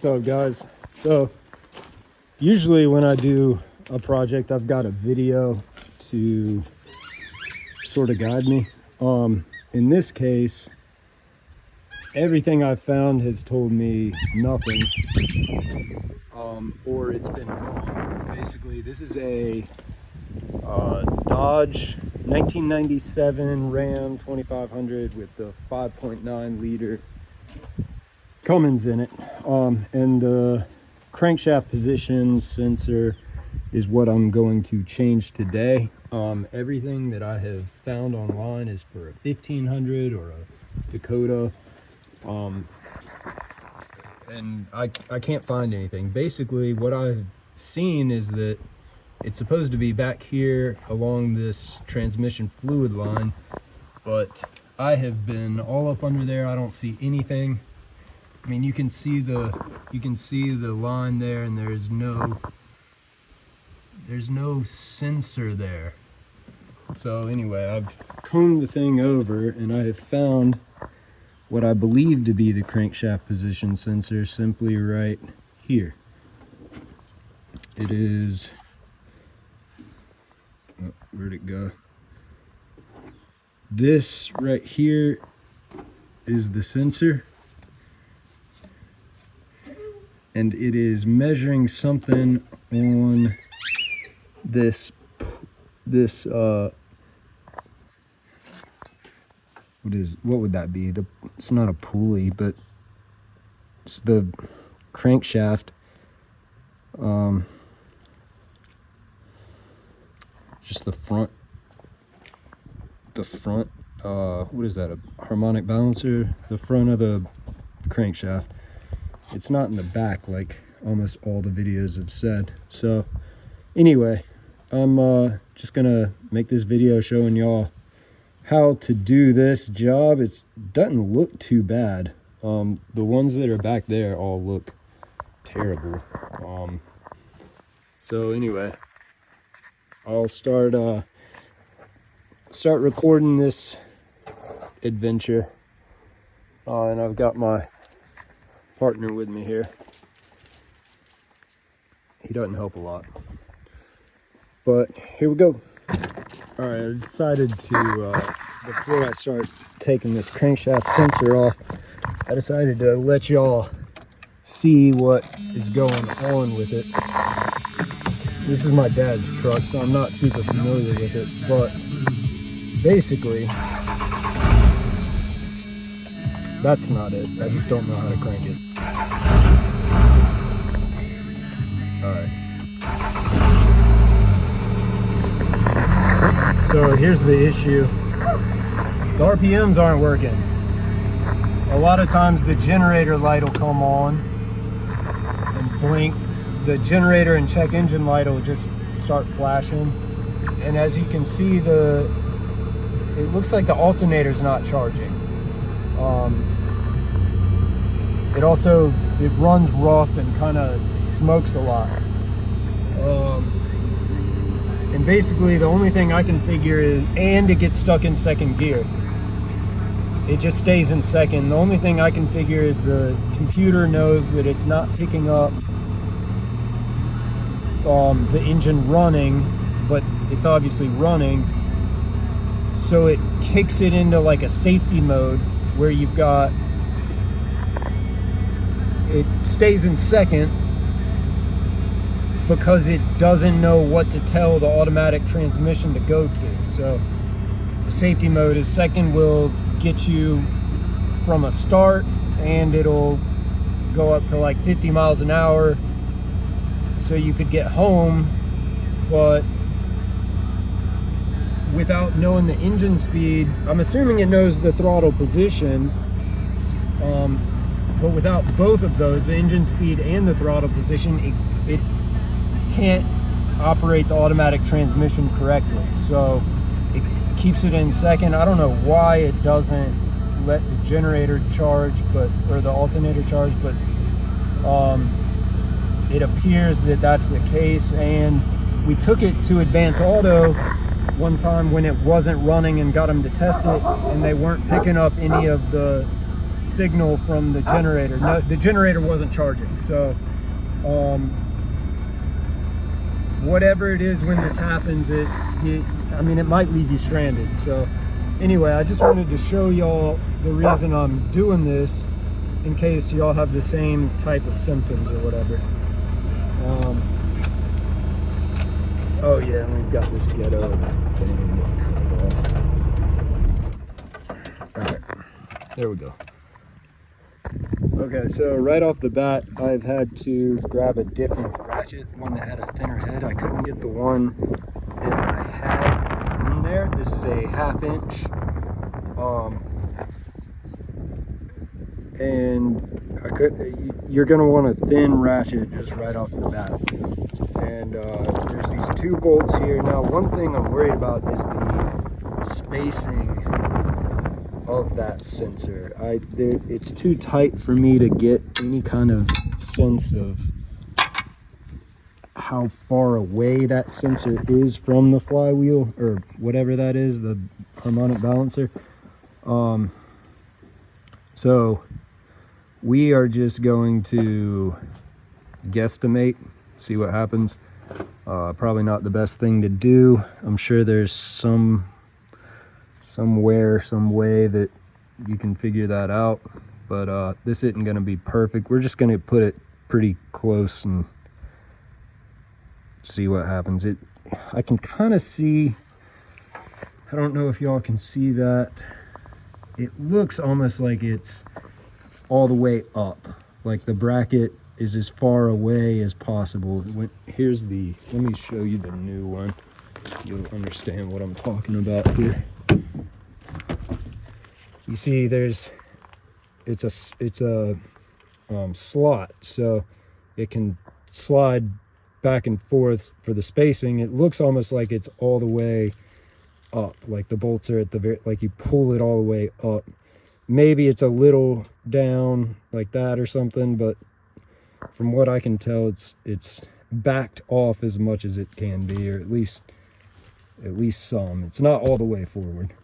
What's up, guys? So usually when I do a project, I've got a video to sort of guide me. In this case, everything I've found has told me nothing, or it's been wrong. Basically, this is a Dodge 1997 Ram 2500 with the 5.9 liter Cummins in it, and the crankshaft position sensor is what I'm going to change today. Everything that I have found online is for a 1500 or a Dakota, and I can't find anything. Basically, what I've seen is that it's supposed to be back here along this transmission fluid line, but I have been all up under there. I don't see anything. I mean, you can see the line there, and there's no sensor there. So anyway, I've combed the thing over, and I have found what I believe to be the crankshaft position sensor simply right here. It is, oh, where'd it go? This right here is the sensor, and it is measuring something on this what would that be? It's not a pulley, but it's the crankshaft. Just the front, what is that, a harmonic balancer? The front of the crankshaft. It's not in the back like almost all the videos have said. So anyway, I'm just gonna make this video showing y'all how to do this job. It doesn't look too bad. The ones that are back there all look terrible. So anyway, I'll start recording this adventure, and I've got my partner with me here. He doesn't help a lot, but here we go. All right, I decided to, before I start taking this crankshaft sensor off, I decided to let y'all see what is going on with it. This is my dad's truck, so I'm not super familiar with it, but basically, that's not it. I just don't know how to crank it. Alright. So here's the issue. The RPMs aren't working. A lot of times the generator light will come on and blink. The generator and check engine light will just start flashing. And as you can see, it looks like the alternator's not charging. It runs rough and kind of smokes a lot. And basically the only thing I can figure is, and it gets stuck in second gear. It just stays in second. The only thing I can figure is the computer knows that it's not picking up the engine running, but it's obviously running. So it kicks it into like a safety mode where you've got, it stays in second because it doesn't know what to tell the automatic transmission to go to. So the safety mode is second, will get you from a start, and it'll go up to like 50 miles an hour so you could get home, but without knowing the engine speed. I'm assuming it knows the throttle position, but without both of those, the engine speed and the throttle position, it can't operate the automatic transmission correctly. So it keeps it in second. I don't know why it doesn't let the generator charge, or the alternator charge, but it appears that that's the case. And we took it to Advanced Auto one time when it wasn't running and got them to test it, and they weren't picking up any of the signal from the generator. No, the generator wasn't charging. So whatever it is when this happens, I mean, it might leave you stranded. So anyway, I just wanted to show y'all the reason I'm doing this, in case y'all have the same type of symptoms or whatever. Oh yeah, and we've got this ghetto thing. Alright, there we go. Okay, so right off the bat, I've had to grab a different ratchet, one that had a thinner head. I couldn't get the one that I had in there. This is a 1/2 inch. And you're gonna want a thin ratchet just right off the bat. And there's these 2 bolts here. Now, one thing I'm worried about is the spacing of that sensor. It's too tight for me to get any kind of sense of how far away that sensor is from the flywheel, or whatever that is, the harmonic balancer. So we are just going to guesstimate, see what happens. Probably not the best thing to do. I'm sure there's some way that you can figure that out, but this isn't going to be perfect. We're just going to put it pretty close and see what happens. I can kind of see, I don't know if y'all can see that, it looks almost like it's all the way up, like the bracket is as far away as possible. Let me show you the new one. You'll understand what I'm talking about here. You see, it's a slot, so it can slide back and forth for the spacing. It looks almost like it's all the way up, like the bolts are at the very, like you pull it all the way up. Maybe it's a little down like that or something, but from what I can tell, it's backed off as much as it can be, or at least some. It's not all the way forward.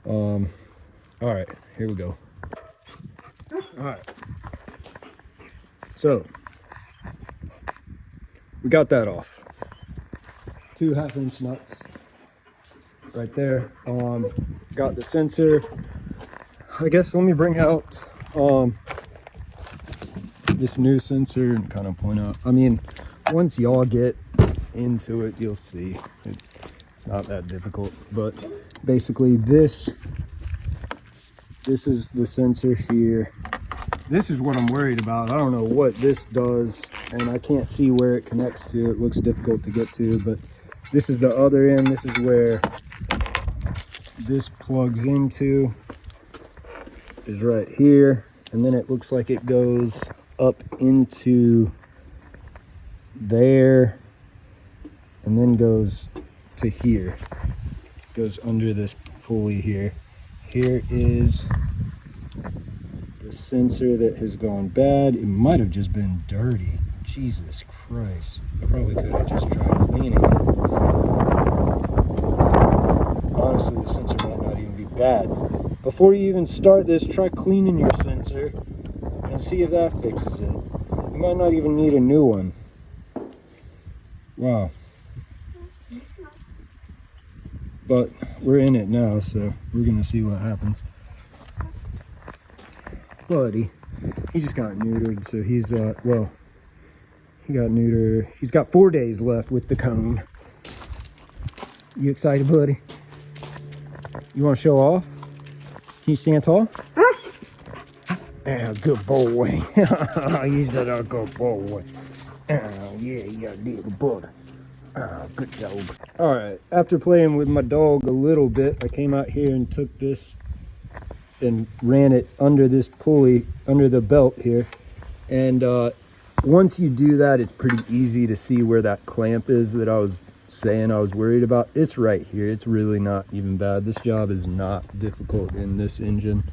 All right, here we go. All right, so we got that off. 2 1/2 inch nuts right there. Got the sensor. I guess let me bring out this new sensor and kind of point out. I mean, once y'all get into it, you'll see it's not that difficult. But basically, this is the sensor here. This is what I'm worried about. I don't know what this does, and I can't see where it connects to. It looks difficult to get to, but this is the other end. This is where this plugs into, is right here, and then it looks like it goes up into there and then goes to here, goes under this pulley here. Here is the sensor that has gone bad. It might have just been dirty. Jesus Christ, I probably could have just tried cleaning it. Honestly, the sensor might not even be bad. Before you even start this, try cleaning your sensor and see if that fixes it. You might not even need a new one. Wow. But we're in it now, so we're gonna see what happens. Buddy, he just got neutered, so he's he got neutered. He's got 4 days left with the cone. You excited, buddy? You want to show off? Can you stand tall? Yeah, good boy. You said a good boy. Oh, yeah, you got a little brother. Oh, good dog. All right, after playing with my dog a little bit, I came out here and took this and ran it under this pulley, under the belt here. And once you do that, it's pretty easy to see where that clamp is that I was saying I was worried about. It's right here. It's really not even bad. This job is not difficult in this engine.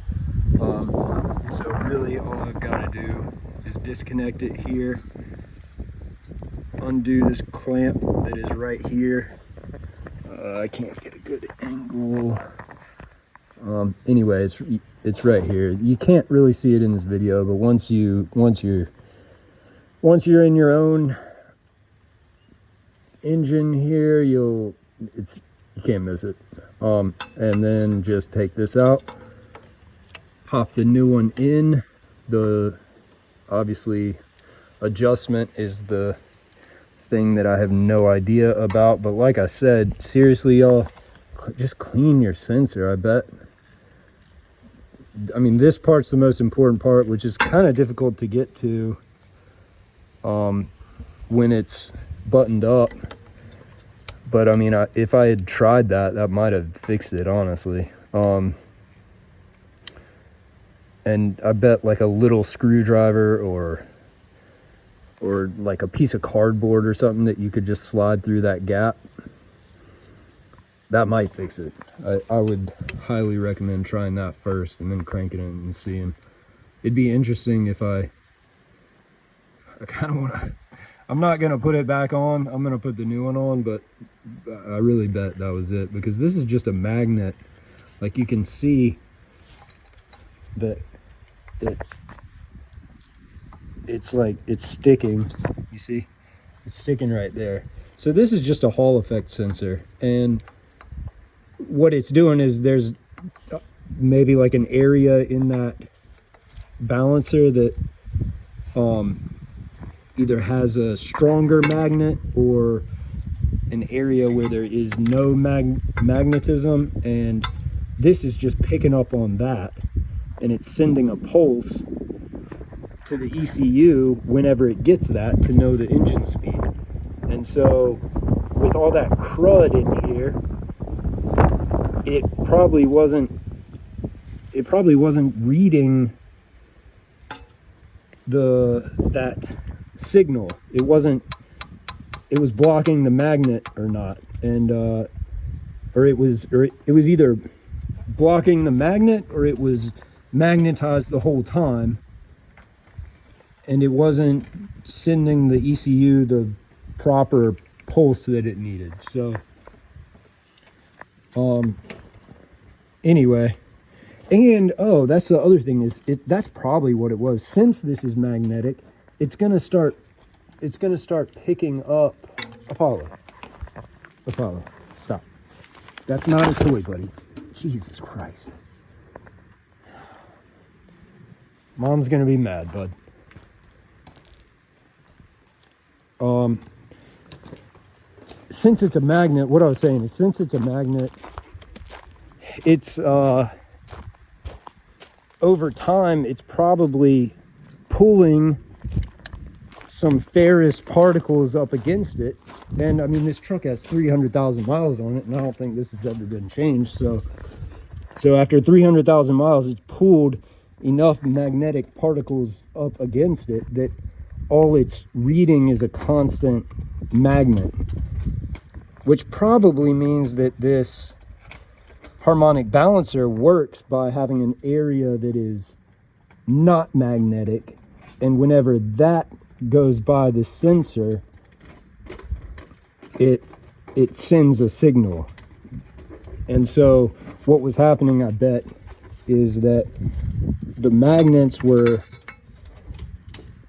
So really all I've got to do is disconnect it here, undo this clamp that is right here. I can't get a good angle. Anyway, it's right here. You can't really see it in this video, but once you're in your own engine here, you can't miss it. And then just take this out, pop the new one in. The obviously adjustment is the thing that I have no idea about, but like I said, seriously, y'all, just clean your sensor. I mean, this part's the most important part, which is kind of difficult to get to when it's buttoned up. But I mean, if I had tried that might have fixed it, honestly. And I bet like a little screwdriver or like a piece of cardboard or something that you could just slide through that gap, that might fix it. I would highly recommend trying that first and then cranking it and seeing. It'd be interesting if I kind of want to, I'm not going to put it back on. I'm going to put the new one on, but I really bet that was it, because this is just a magnet. Like, you can see that it's like it's sticking. You see? It's sticking right there. So this is just a Hall effect sensor, and what it's doing is there's maybe like an area in that balancer that either has a stronger magnet or an area where there is no magnetism, and this is just picking up on that, and it's sending a pulse to the ECU whenever it gets that to know the engine speed. And so with all that crud in here, it probably wasn't reading that signal. It was blocking the magnet or not, and or it was either blocking the magnet or it was magnetized the whole time, and it wasn't sending the ECU the proper pulse that it needed. So anyway, and that's the other thing, is that's probably what it was. Since this is magnetic, it's gonna start picking up. Apollo, stop. That's not a toy, buddy. Jesus Christ. Mom's gonna be mad, bud. Since it's a magnet, what I was saying is, since it's a magnet, it's over time, it's probably pulling some ferrous particles up against it. And I mean, this truck has 300,000 miles on it, and I don't think this has ever been changed. So after 300,000 miles, it's pulled enough magnetic particles up against it that all it's reading is a constant magnet, which probably means that this harmonic balancer works by having an area that is not magnetic, and whenever that goes by the sensor, it sends a signal. And so what was happening, I bet, is that the magnets were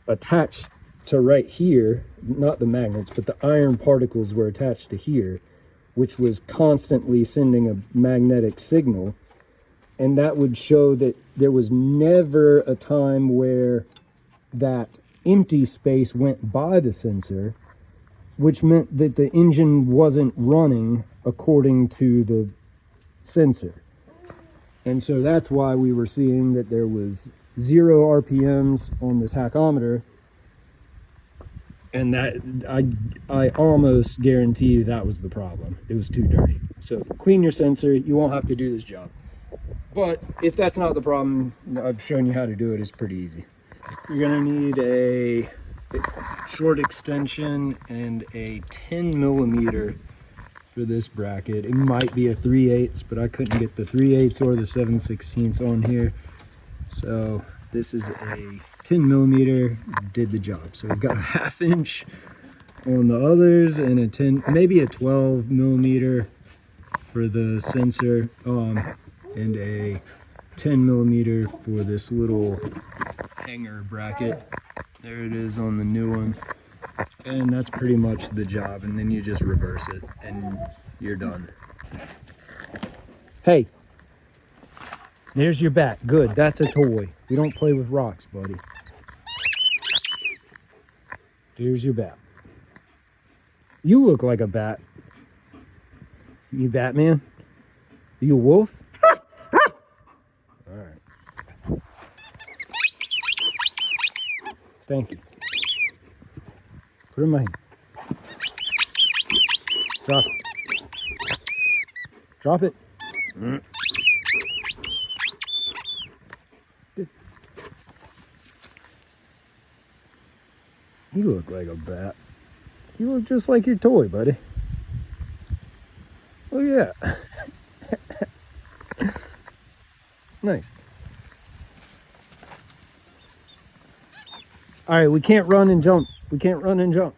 attached to right here, not the magnets, but the iron particles were attached to here, which was constantly sending a magnetic signal. And that would show that there was never a time where that empty space went by the sensor, which meant that the engine wasn't running according to the sensor. And so that's why we were seeing that there was 0 RPMs on the tachometer, and that I almost guarantee you that was the problem. It was too dirty. So clean your sensor. You won't have to do this job. But if that's not the problem, I've shown you how to do it. It's pretty easy. You're gonna need a short extension and a 10 millimeter for this bracket. It might be a 3/8, but I couldn't get the 3/8 or the 7/16 on here. So this is a 10 millimeter, did the job. So we've got a 1/2 inch on the others and maybe a 12 millimeter for the sensor. and a 10mm for this little hanger bracket. There it is on the new one. And that's pretty much the job. And then you just reverse it and you're done. Hey, there's your bat. Good, that's a toy. We don't play with rocks, buddy. Here's your bat. You look like a bat. You Batman? Are you a wolf? All right. Thank you. Put it in my hand. Stop. Drop it. Good. You look like a bat. You look just like your toy, buddy. Oh yeah. Nice. All right, we can't run and jump. We can't run and jump.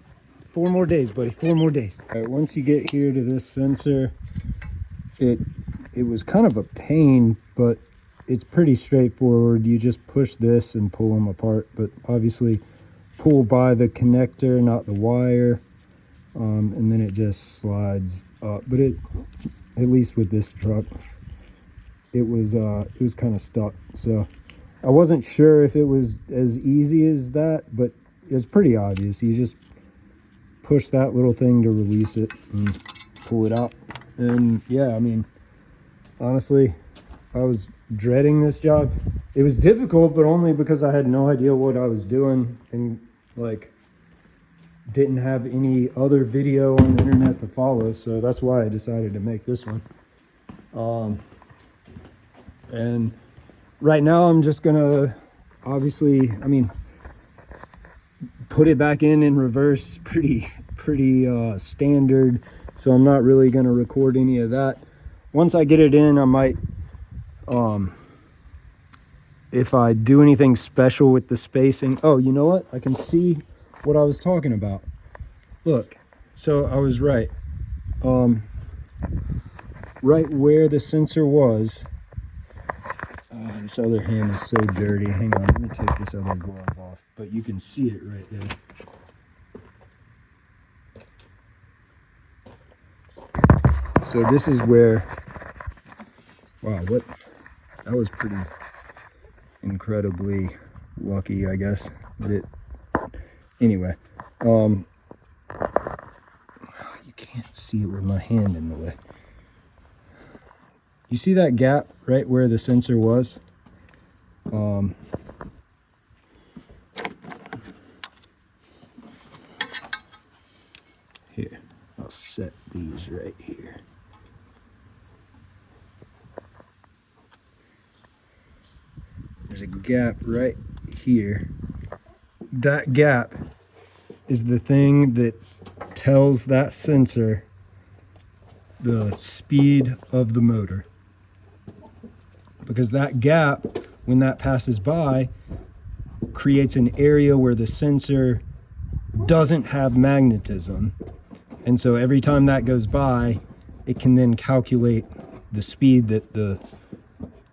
4 more days, buddy. 4 more days. All right, once you get here to this sensor, it was kind of a pain, but it's pretty straightforward. You just push this and pull them apart, but obviously pull by the connector, not the wire, and then it just slides up. But it, at least with this truck, it was kind of stuck. So I wasn't sure if it was as easy as that, but it's pretty obvious. You just push that little thing to release it and pull it out. And yeah, I mean, honestly, I was dreading this job. It was difficult, but only because I had no idea what I was doing and like didn't have any other video on the internet to follow. So that's why I decided to make this one. And right now I'm just gonna, obviously, I mean, put it back in reverse, pretty standard. So I'm not really gonna record any of that. Once I get it in, I might, if I do anything special with the spacing. Oh, you know what? I can see what I was talking about. Look, so I was right. Right where the sensor was. This other hand is so dirty. Hang on, let me take this other glove off. But you can see it right there. So this is where, wow, what, that was pretty incredibly lucky, I guess. But it, anyway, you can't see it with my hand in the way. You see that gap right where the sensor was? Here, I'll set these right here. There's a gap right here. That gap is the thing that tells that sensor the speed of the motor. Because that gap, when that passes by, creates an area where the sensor doesn't have magnetism. And so every time that goes by, it can then calculate the speed that the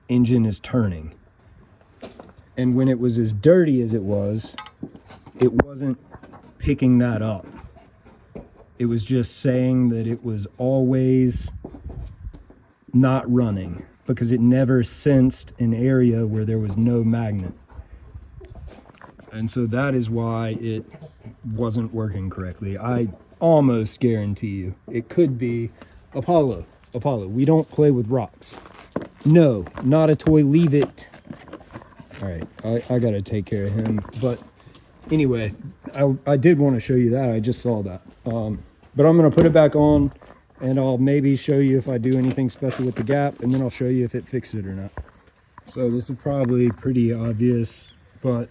engine is turning. And when it was as dirty as it wasn't picking that up. It was just saying that it was always not running, because it never sensed an area where there was no magnet. And so that is why it wasn't working correctly. I almost guarantee you it could be Apollo. We don't play with rocks. No, not a toy. Leave it. All right, I gotta take care of him. But anyway, I did want to show you that. I just saw that. But I'm gonna put it back on, and I'll maybe show you if I do anything special with the gap, and then I'll show you if it fixed it or not. So this is probably pretty obvious, but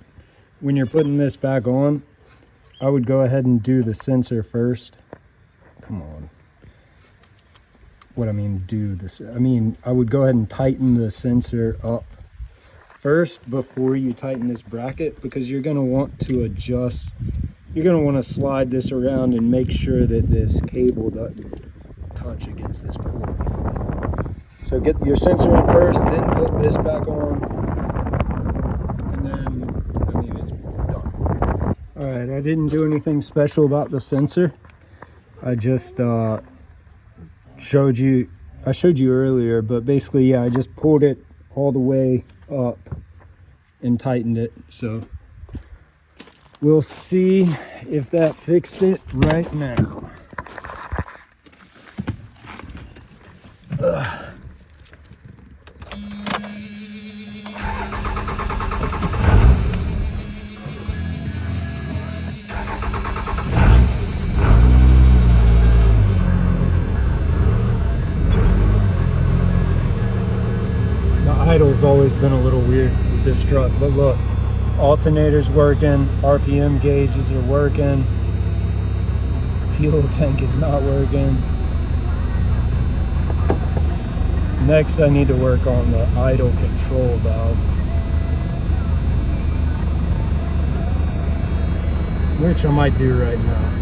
when you're putting this back on, I would go ahead and do the sensor first. Come on. What I mean, do this. I mean, I would go ahead and tighten the sensor up first before you tighten this bracket, because you're gonna want to adjust. You're gonna want to slide this around and make sure that this cable doesn't touch against this pulley. So get your sensor in first, then put this back on, and then, I mean, it's done. All right, I didn't do anything special about the sensor. I just showed you earlier, but basically, yeah, I just pulled it all the way up and tightened it. So we'll see if that fixed it right now. Idle's always been a little weird with this truck, but look, alternator's working, RPM gauges are working, fuel tank is not working. Next I need to work on the idle control valve, which I might do right now.